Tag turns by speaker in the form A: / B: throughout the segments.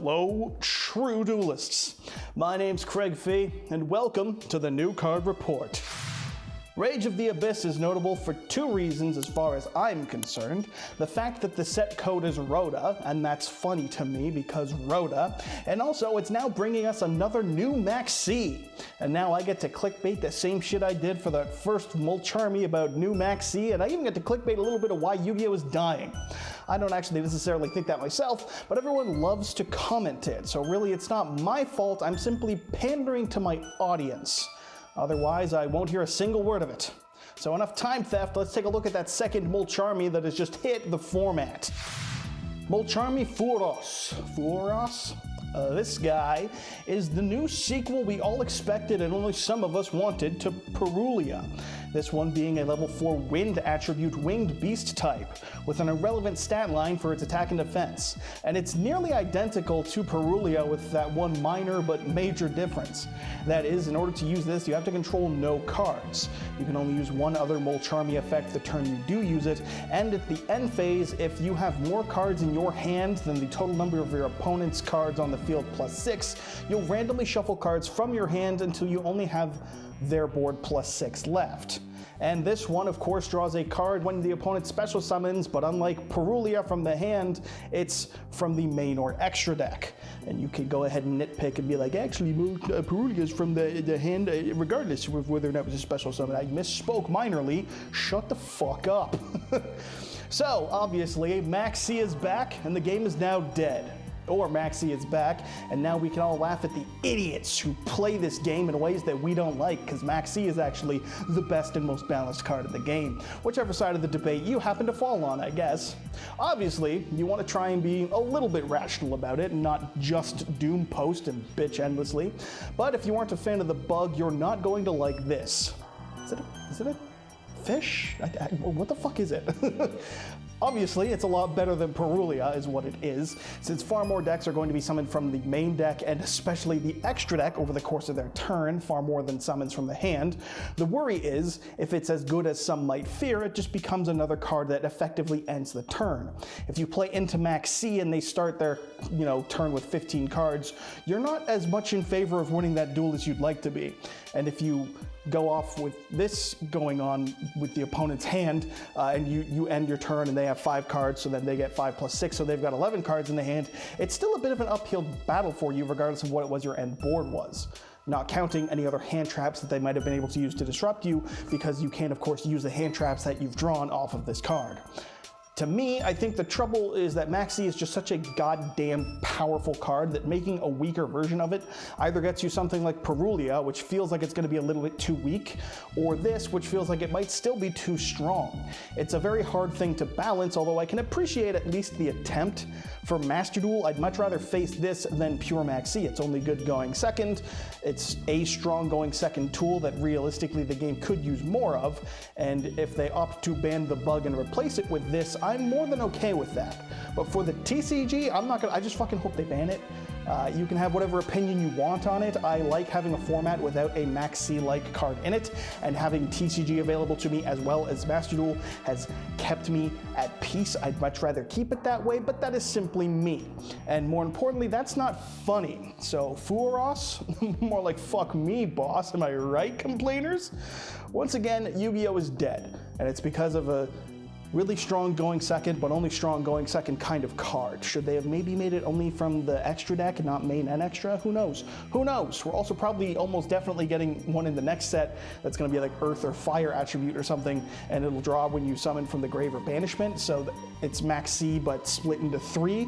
A: Hello, true duelists. My name's Craig Fee, and welcome to the New Card Report. Rage of the Abyss is notable for two reasons as far as I'm concerned. The fact that the set code is ROTA, and that's funny to me because ROTA, and also it's now bringing us another new Maxx. And now I get to clickbait the same shit I did for the first Mulcharmy about new Maxx, and I even get to clickbait a little bit of why Yu-Gi-Oh is dying. I don't actually necessarily think that myself, but everyone loves to comment it, so really it's not my fault, I'm simply pandering to my audience. Otherwise, I won't hear a single word of it. So enough time theft, let's take a look at that second Mulcharmy that has just hit the format. Mulcharmy Furos. Furos? This guy is the new sequel we all expected and only some of us wanted to Purulia. This one being a level 4 wind attribute winged beast type, with an irrelevant stat line for its attack and defense. And it's nearly identical to Purulia with that one minor but major difference. That is, in order to use this, you have to control no cards. You can only use one other Mulcharmy effect the turn you do use it, and at the end phase, if you have more cards in your hand than the total number of your opponent's cards on the field plus 6, you'll randomly shuffle cards from your hand until you only have their board plus 6 left. And this one, of course, draws a card when the opponent special summons, but unlike Purulia from the hand, it's from the main or extra deck. And you can go ahead and nitpick and be like, actually, Purulia's from the hand, regardless of whether or not it was a special summon. I misspoke minorly. Shut the fuck up. So, obviously, Maxx is back, and the game is now dead. Or Maxx is back, and now we can all laugh at the idiots who play this game in ways that we don't like, because Maxx is actually the best and most balanced card in the game. Whichever side of the debate you happen to fall on, I guess. Obviously, you want to try and be a little bit rational about it, and not just doom post and bitch endlessly. But if you aren't a fan of the bug, you're not going to like this. Is it a fish? What the fuck is it? Obviously, it's a lot better than Purulia is what it is, since far more decks are going to be summoned from the main deck and especially the extra deck over the course of their turn, far more than summons from the hand. The worry is, if it's as good as some might fear, it just becomes another card that effectively ends the turn. If you play into Maxx and they start their, turn with 15 cards, you're not as much in favor of winning that duel as you'd like to be. And if you go off with this going on with the opponent's hand, and you end your turn and they have 5 cards, so then they get 5 plus 6, so they've got 11 cards in the hand, it's still a bit of an uphill battle for you regardless of what it was your end board was. Not counting any other hand traps that they might have been able to use to disrupt you, because you can of course use the hand traps that you've drawn off of this card. To me, I think the trouble is that Maxx is just such a goddamn powerful card that making a weaker version of it either gets you something like Purulia, which feels like it's going to be a little bit too weak, or this, which feels like it might still be too strong. It's a very hard thing to balance, although I can appreciate at least the attempt. For Master Duel, I'd much rather face this than pure Maxx. It's only good going second. It's a strong going second tool that realistically the game could use more of, and if they opt to ban the bug and replace it with this, I'm more than okay with that. But for the TCG, I just fucking hope they ban it. You can have whatever opinion you want on it. I like having a format without a Maxx-like card in it, and having TCG available to me as well as Master Duel has kept me at peace. I'd much rather keep it that way, but that is simply me. And more importantly, that's not funny. So Furos, more like fuck me, boss. Am I right, complainers? Once again, Yu-Gi-Oh is dead, and it's because of a really strong going second, but only strong going second kind of card. Should they have maybe made it only from the extra deck and not main and extra? Who knows? Who knows? We're also probably almost definitely getting one in the next set that's going to be like earth or fire attribute or something, and it'll draw when you summon from the grave or banishment, so it's Maxx but split into 3.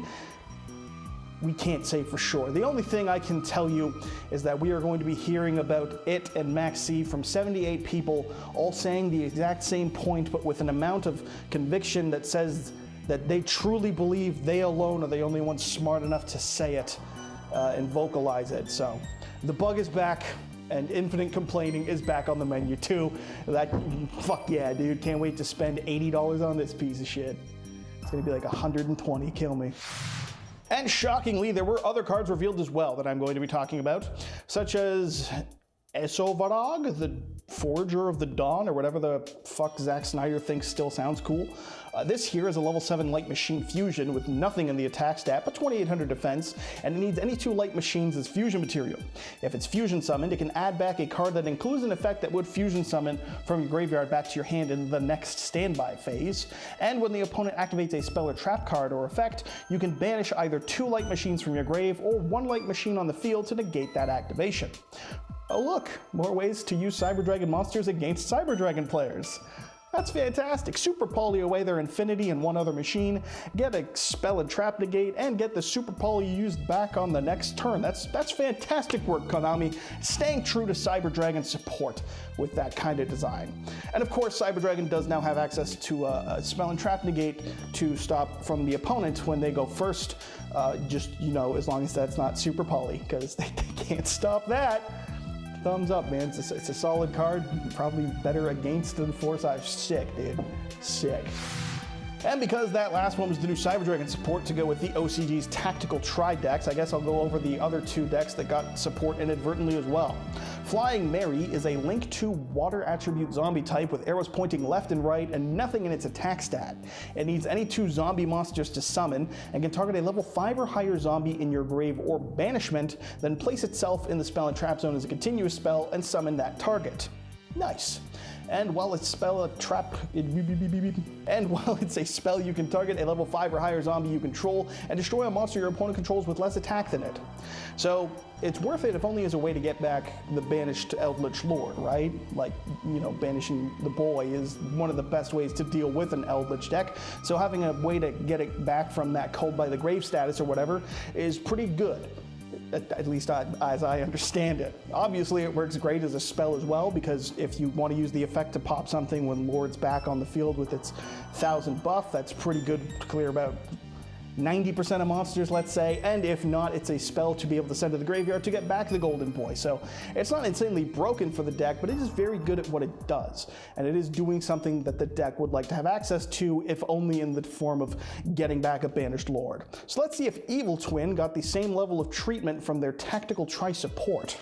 A: We can't say for sure. The only thing I can tell you is that we are going to be hearing about it and Maxx from 78 people, all saying the exact same point, but with an amount of conviction that says that they truly believe they alone are the only ones smart enough to say it and vocalize it. So the bug is back, and infinite complaining is back on the menu too. Fuck yeah, dude. Can't wait to spend $80 on this piece of shit. It's gonna be like 120, kill me. And shockingly, there were other cards revealed as well that I'm going to be talking about, such as Esovarag, the Forger of the Dawn, or whatever the fuck Zack Snyder thinks still sounds cool. This here is a level 7 light machine fusion with nothing in the attack stat but 2800 defense, and it needs any 2 light machines as fusion material. If it's fusion summoned, it can add back a card that includes an effect that would fusion summon from your graveyard back to your hand in the next standby phase. And when the opponent activates a spell or trap card or effect, you can banish either 2 light machines from your grave or 1 light machine on the field to negate that activation. Oh look, more ways to use Cyber Dragon monsters against Cyber Dragon players. That's fantastic. Super poly away their infinity and 1 other machine, get a spell and trap negate, and get the super poly used back on the next turn. That's fantastic work, Konami, staying true to Cyber Dragon support with that kind of design. And of course, Cyber Dragon does now have access to a spell and trap negate to stop from the opponent when they go first, just, you know, as long as that's not super poly, because they can't stop that. Thumbs up, man. It's a solid card. Probably better against than for. Sick, dude. Sick. And because that last one was the new Cyber Dragon support to go with the OCG's Tactical Tri-decks, I guess I'll go over the other 2 decks that got support inadvertently as well. Flying Mary is a Link 2 water attribute zombie type with arrows pointing left and right and nothing in its attack stat. It needs any 2 zombie monsters to summon and can target a level 5 or higher zombie in your grave or banishment, then place itself in the spell and trap zone as a continuous spell and summon that target. Nice. And while it's a spell you can target a level 5 or higher zombie you control and destroy a monster your opponent controls with less attack than it. So it's worth it if only as a way to get back the banished Eldlich Lord, right? Like, you know, banishing the boy is one of the best ways to deal with an Eldlich deck. So having a way to get it back from that Cold by the Grave status or whatever is pretty good. At least as I understand it. Obviously it works great as a spell as well, because if you want to use the effect to pop something when Lord's back on the field with its 1000 buff, that's pretty good to clear about 90% of monsters, let's say, and if not, it's a spell to be able to send to the graveyard to get back the Golden Boy. So it's not insanely broken for the deck, but it is very good at what it does, and it is doing something that the deck would like to have access to, if only in the form of getting back a banished Lord. So let's see if Evil Twin got the same level of treatment from their Tactical Tri support.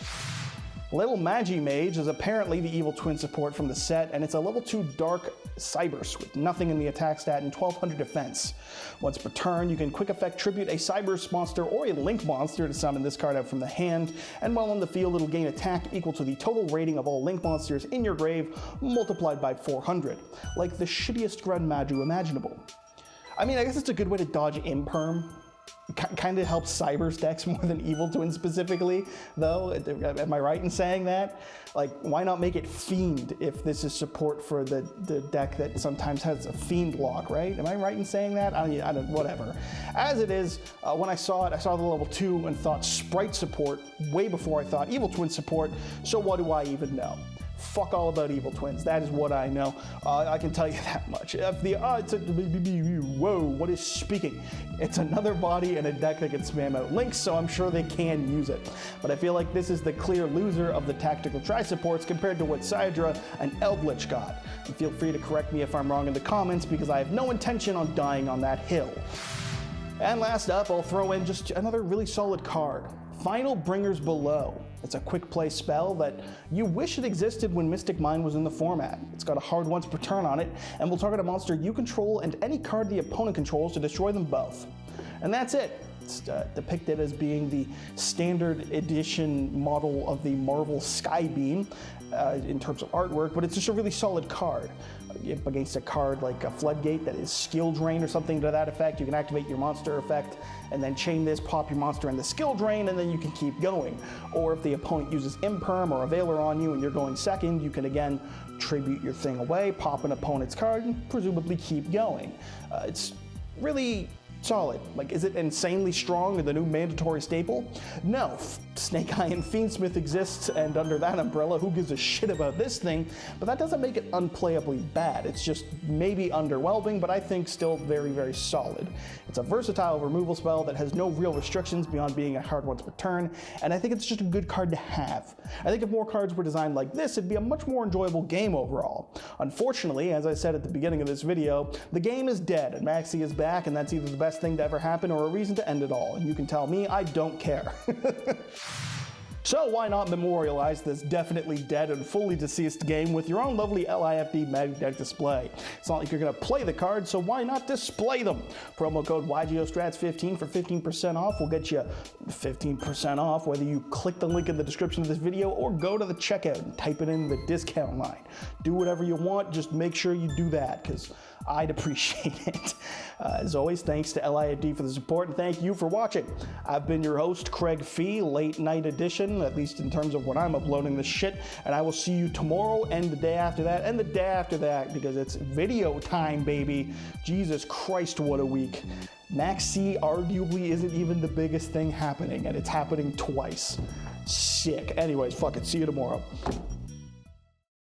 A: Little Magi Mage is apparently the Evil Twin support from the set, and it's a level 2 Dark Cybers with nothing in the attack stat and 1200 defense. Once per turn, you can quick effect tribute a Cybers monster or a Link monster to summon this card out from the hand, and while on the field it'll gain attack equal to the total rating of all Link monsters in your grave multiplied by 400, like the shittiest Grand Maju imaginable. I mean, I guess it's a good way to dodge Imperm. Kind of helps Cybers decks more than Evil Twin specifically, though. Am I right in saying that? Like, why not make it Fiend if this is support for the deck that sometimes has a Fiend lock, right? Am I right in saying that? I don't, whatever. As it is, when I saw it, I saw the level 2 and thought Sprite support way before I thought Evil Twin support, so what do I even know? Fuck all about Evil Twins. That is what I know. I can tell you that much. If the whoa, what is speaking? It's another body and a deck that can spam out links, so I'm sure they can use it. But I feel like this is the clear loser of the Tactical Tri supports compared to what Sidra and Eldlich got. And feel free to correct me if I'm wrong in the comments, because I have no intention on dying on that hill. And last up, I'll throw in just another really solid card. Final Bringers Below. It's a quick play spell that you wish it existed when Mystic Mine was in the format. It's got a hard once per turn on it, and will target a monster you control and any card the opponent controls to destroy them both. And that's it. It's depicted as being the standard edition model of the Marvel Skybeam in terms of artwork, but it's just a really solid card. Against a card like a Floodgate that is Skill Drain or something to that effect, you can activate your monster effect and then chain this, pop your monster in the Skill Drain, and then you can keep going. Or if the opponent uses Imperm or a Veiler on you and you're going second, you can again tribute your thing away, pop an opponent's card, and presumably keep going. It's really solid. Like, is it insanely strong and the new mandatory staple? No. Snake Eye and Fiendsmith exists, and under that umbrella, who gives a shit about this thing? But that doesn't make it unplayably bad. It's just maybe underwhelming, but I think still very, very solid. It's a versatile removal spell that has no real restrictions beyond being a hard once per turn, and I think it's just a good card to have. I think if more cards were designed like this, it'd be a much more enjoyable game overall. Unfortunately, as I said at the beginning of this video, the game is dead, and Maxx is back, and that's either the best thing to ever happen or a reason to end it all. And you can tell me I don't care. So why not memorialize this definitely dead and fully deceased game with your own lovely LIFD Magic Deck display? It's not like you're gonna play the cards, so why not display them? Promo code YGOStrats15 for 15% off will get you 15% off whether you click the link in the description of this video or go to the checkout and type it in the discount line. Do whatever you want, just make sure you do that, because I'd appreciate it. As always, thanks to LIFD for the support, and thank you for watching. I've been your host, Craig Fee, late night edition, at least in terms of when I'm uploading this shit, and I will see you tomorrow and the day after that, and the day after that, because it's video time, baby. Jesus Christ, what a week. Maxx arguably isn't even the biggest thing happening, and it's happening twice. Sick. Anyways, fuck it. See you tomorrow.